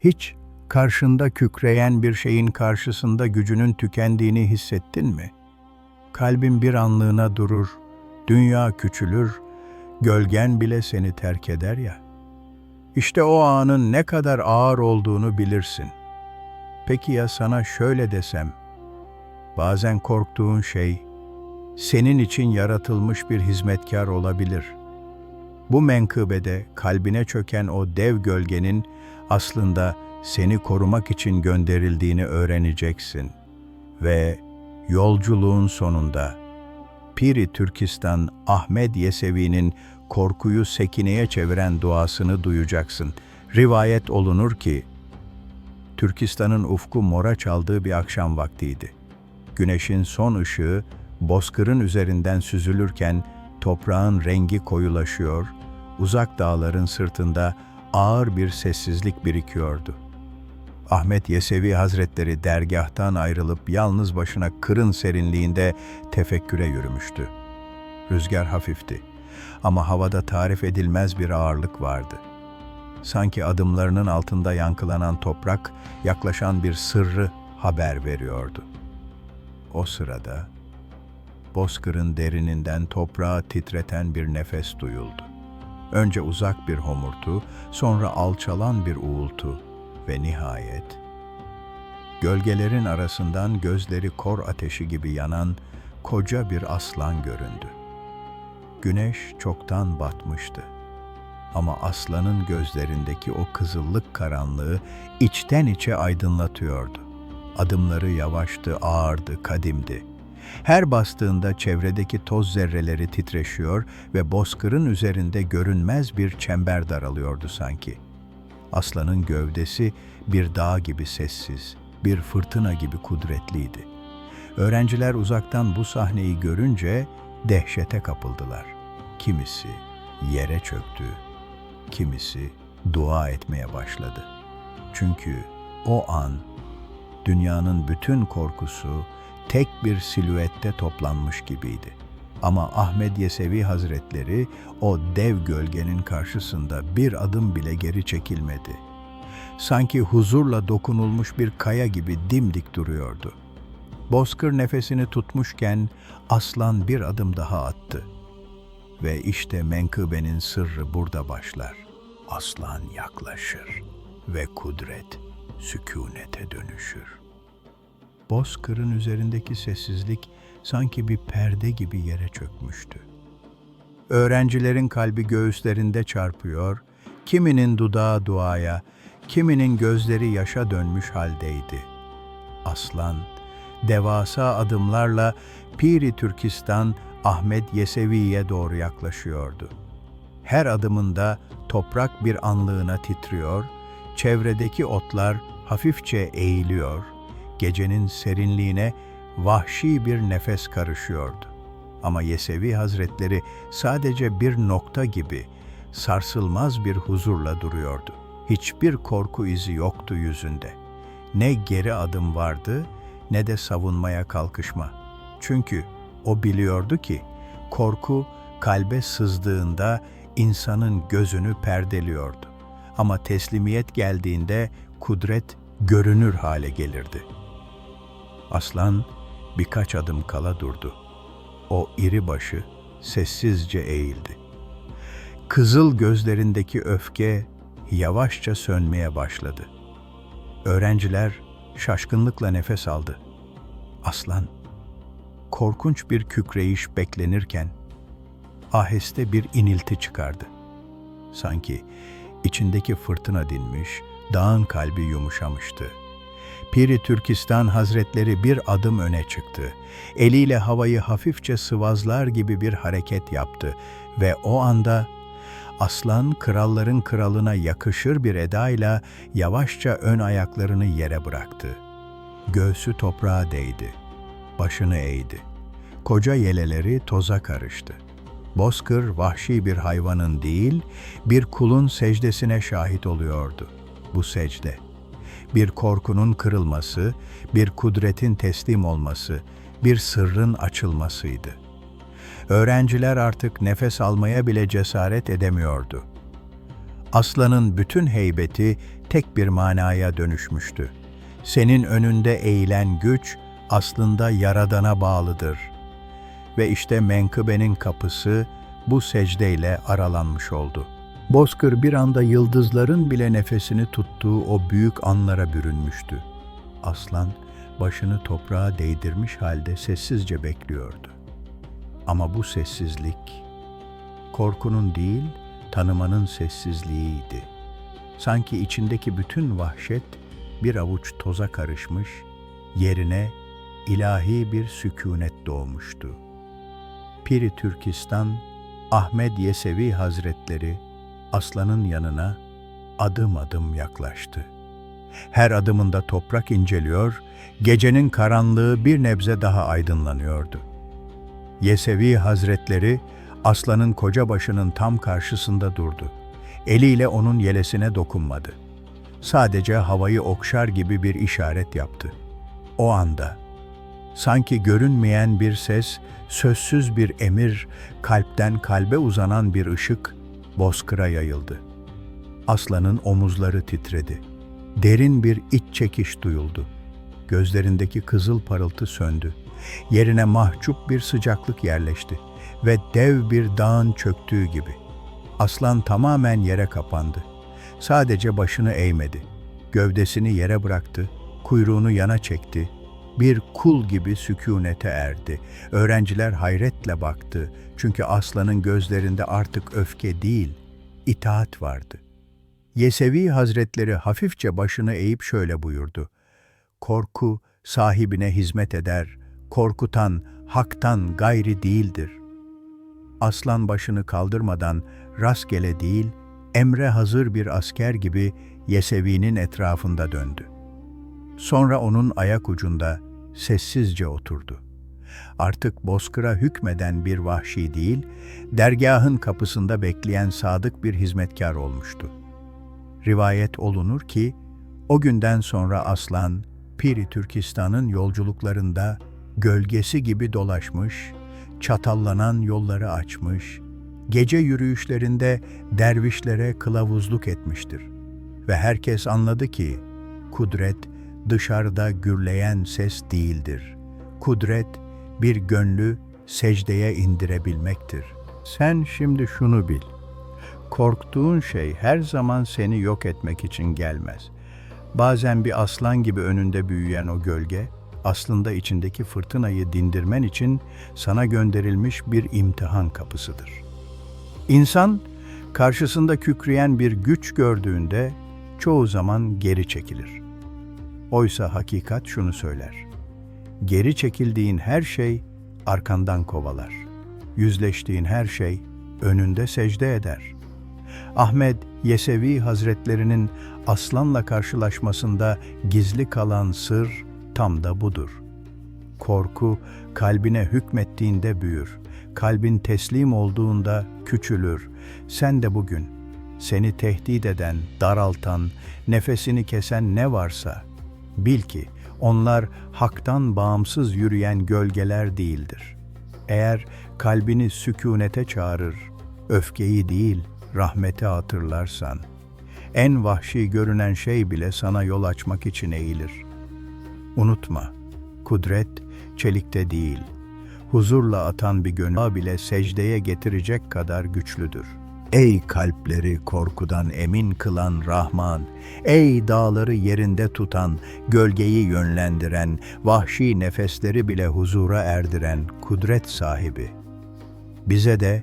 Hiç karşında kükreyen bir şeyin karşısında gücünün tükendiğini hissettin mi? Kalbin bir anlığına durur, dünya küçülür, gölgen bile seni terk eder ya. İşte o anın ne kadar ağır olduğunu bilirsin. Peki ya sana şöyle desem, bazen korktuğun şey, senin için yaratılmış bir hizmetkar olabilir. Bu menkıbede kalbine çöken o dev gölgenin aslında seni korumak için gönderildiğini öğreneceksin. Ve yolculuğun sonunda Piri Türkistan Ahmed Yesevi'nin korkuyu sekineye çeviren duasını duyacaksın. Rivayet olunur ki, Türkistan'ın ufku mora çaldığı bir akşam vaktiydi. Güneşin son ışığı bozkırın üzerinden süzülürken toprağın rengi koyulaşıyor, uzak dağların sırtında ağır bir sessizlik birikiyordu. Ahmet Yesevi Hazretleri dergâhtan ayrılıp yalnız başına kırın serinliğinde tefekküre yürümüştü. Rüzgar hafifti ama havada tarif edilmez bir ağırlık vardı. Sanki adımlarının altında yankılanan toprak yaklaşan bir sırrı haber veriyordu. O sırada bozkırın derininden toprağı titreten bir nefes duyuldu. Önce uzak bir homurtu, sonra alçalan bir uğultu ve nihayet gölgelerin arasından gözleri kor ateşi gibi yanan koca bir aslan göründü. Güneş çoktan batmıştı. Ama aslanın gözlerindeki o kızıllık karanlığı içten içe aydınlatıyordu. Adımları yavaştı, ağırdı, kadimdi. Her bastığında çevredeki toz zerreleri titreşiyor ve bozkırın üzerinde görünmez bir çember daralıyordu sanki. Aslanın gövdesi bir dağ gibi sessiz, bir fırtına gibi kudretliydi. Öğrenciler uzaktan bu sahneyi görünce dehşete kapıldılar. Kimisi yere çöktü, kimisi dua etmeye başladı. Çünkü o an dünyanın bütün korkusu tek bir silüette toplanmış gibiydi. Ama Ahmed Yesevi Hazretleri o dev gölgenin karşısında bir adım bile geri çekilmedi. Sanki huzurla dokunulmuş bir kaya gibi dimdik duruyordu. Bozkır nefesini tutmuşken aslan bir adım daha attı. Ve işte menkıbenin sırrı burada başlar. Aslan yaklaşır ve kudret sükûnete dönüşür. Bozkırın üzerindeki sessizlik sanki bir perde gibi yere çökmüştü. Öğrencilerin kalbi göğüslerinde çarpıyor, kiminin dudağı duaya, kiminin gözleri yaşa dönmüş haldeydi. Aslan, devasa adımlarla Piri Türkistan Ahmed Yesevi'ye doğru yaklaşıyordu. Her adımında toprak bir anlığına titriyor, çevredeki otlar hafifçe eğiliyor, gecenin serinliğine vahşi bir nefes karışıyordu. Ama Yesevi Hazretleri sadece bir nokta gibi sarsılmaz bir huzurla duruyordu. Hiçbir korku izi yoktu yüzünde. Ne geri adım vardı ne de savunmaya kalkışma. Çünkü o biliyordu ki korku kalbe sızdığında insanın gözünü perdeliyordu. Ama teslimiyet geldiğinde kudret görünür hale gelirdi. Aslan birkaç adım kala durdu. O iri başı sessizce eğildi. Kızıl gözlerindeki öfke yavaşça sönmeye başladı. Öğrenciler şaşkınlıkla nefes aldı. Aslan, korkunç bir kükreyiş beklenirken aheste bir inilti çıkardı. Sanki içindeki fırtına dinmiş, dağın kalbi yumuşamıştı. Piri Türkistan Hazretleri bir adım öne çıktı. Eliyle havayı hafifçe sıvazlar gibi bir hareket yaptı ve o anda aslan kralların kralına yakışır bir edayla yavaşça ön ayaklarını yere bıraktı. Göğsü toprağa değdi, başını eğdi. Koca yeleleri toza karıştı. Bozkır vahşi bir hayvanın değil, bir kulun secdesine şahit oluyordu. Bu secde, bir korkunun kırılması, bir kudretin teslim olması, bir sırrın açılmasıydı. Öğrenciler artık nefes almaya bile cesaret edemiyordu. Aslanın bütün heybeti tek bir manaya dönüşmüştü. Senin önünde eğilen güç aslında Yaradan'a bağlıdır. Ve işte menkıbenin kapısı bu secdeyle aralanmış oldu. Bozkır bir anda yıldızların bile nefesini tuttuğu o büyük anlara bürünmüştü. Aslan başını toprağa değdirmiş halde sessizce bekliyordu. Ama bu sessizlik korkunun değil, tanımanın sessizliğiydi. Sanki içindeki bütün vahşet bir avuç toza karışmış, yerine ilahi bir sükûnet doğmuştu. Piri Türkistan, Ahmed Yesevi Hazretleri, aslanın yanına adım adım yaklaştı. Her adımında toprak inceliyor, gecenin karanlığı bir nebze daha aydınlanıyordu. Yesevi Hazretleri, aslanın koca başının tam karşısında durdu. Eliyle onun yelesine dokunmadı. Sadece havayı okşar gibi bir işaret yaptı. O anda, sanki görünmeyen bir ses, sözsüz bir emir, kalpten kalbe uzanan bir ışık, bozkıra yayıldı. Aslanın omuzları titredi. Derin bir iç çekiş duyuldu. Gözlerindeki kızıl parıltı söndü. Yerine mahcup bir sıcaklık yerleşti ve dev bir dağın çöktüğü gibi. Aslan tamamen yere kapandı. Sadece başını eğmedi. Gövdesini yere bıraktı, kuyruğunu yana çekti. Bir kul gibi sükûnete erdi. Öğrenciler hayretle baktı. Çünkü aslanın gözlerinde artık öfke değil, itaat vardı. Yesevi Hazretleri hafifçe başını eğip şöyle buyurdu: "Korku sahibine hizmet eder, korkutan haktan gayri değildir." Aslan başını kaldırmadan rastgele değil, emre hazır bir asker gibi Yesevi'nin etrafında döndü. Sonra onun ayak ucunda sessizce oturdu. Artık bozkıra hükmeden bir vahşi değil, dergahın kapısında bekleyen sadık bir hizmetkar olmuştu. Rivayet olunur ki, o günden sonra aslan, Piri Türkistan'ın yolculuklarında gölgesi gibi dolaşmış, çatallanan yolları açmış, gece yürüyüşlerinde dervişlere kılavuzluk etmiştir. Ve herkes anladı ki, kudret dışarıda gürleyen ses değildir. Kudret bir gönlü secdeye indirebilmektir. Sen şimdi şunu bil, korktuğun şey her zaman seni yok etmek için gelmez. Bazen bir aslan gibi önünde büyüyen o gölge, aslında içindeki fırtınayı dindirmen için sana gönderilmiş bir imtihan kapısıdır. İnsan, karşısında kükreyen bir güç gördüğünde çoğu zaman geri çekilir. Oysa hakikat şunu söyler: geri çekildiğin her şey arkandan kovalar. Yüzleştiğin her şey önünde secde eder. Ahmed Yesevi Hazretlerinin aslanla karşılaşmasında gizli kalan sır tam da budur. Korku kalbine hükmettiğinde büyür. Kalbin teslim olduğunda küçülür. Sen de bugün seni tehdit eden, daraltan, nefesini kesen ne varsa bil ki onlar haktan bağımsız yürüyen gölgeler değildir. Eğer kalbini sükûnete çağırır, öfkeyi değil rahmeti hatırlarsan, en vahşi görünen şey bile sana yol açmak için eğilir. Unutma, kudret çelikte değil, huzurla atan bir gönül bile secdeye getirecek kadar güçlüdür. Ey kalpleri korkudan emin kılan Rahman, ey dağları yerinde tutan, gölgeyi yönlendiren, vahşi nefesleri bile huzura erdiren kudret sahibi. Bize de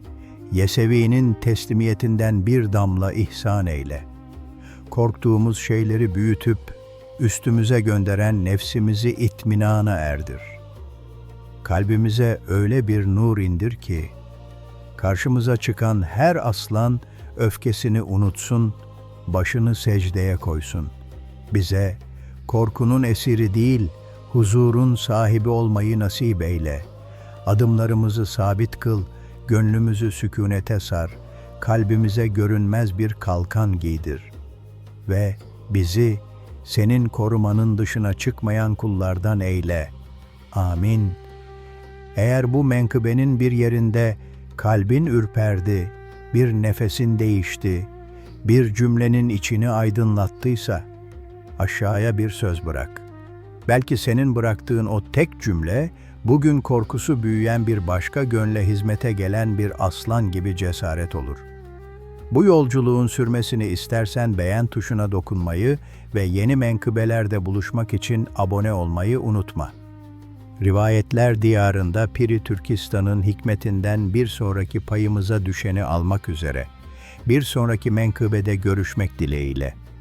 Yesevi'nin teslimiyetinden bir damla ihsan eyle. Korktuğumuz şeyleri büyütüp üstümüze gönderen nefsimizi itminana erdir. Kalbimize öyle bir nur indir ki, karşımıza çıkan her aslan öfkesini unutsun, başını secdeye koysun. Bize korkunun esiri değil, huzurun sahibi olmayı nasip eyle. Adımlarımızı sabit kıl, gönlümüzü sükûnete sar, kalbimize görünmez bir kalkan giydir. Ve bizi senin korumanın dışına çıkmayan kullardan eyle. Amin. Eğer bu menkıbenin bir yerinde kalbin ürperdi, bir nefesin değişti, bir cümlenin içini aydınlattıysa, aşağıya bir söz bırak. Belki senin bıraktığın o tek cümle, bugün korkusu büyüyen bir başka gönle hizmete gelen bir aslan gibi cesaret olur. Bu yolculuğun sürmesini istersen beğen tuşuna dokunmayı ve yeni menkıbelerde buluşmak için abone olmayı unutma. Rivayetler diyarında Piri Türkistan'ın hikmetinden bir sonraki payımıza düşeni almak üzere, bir sonraki menkıbede görüşmek dileğiyle.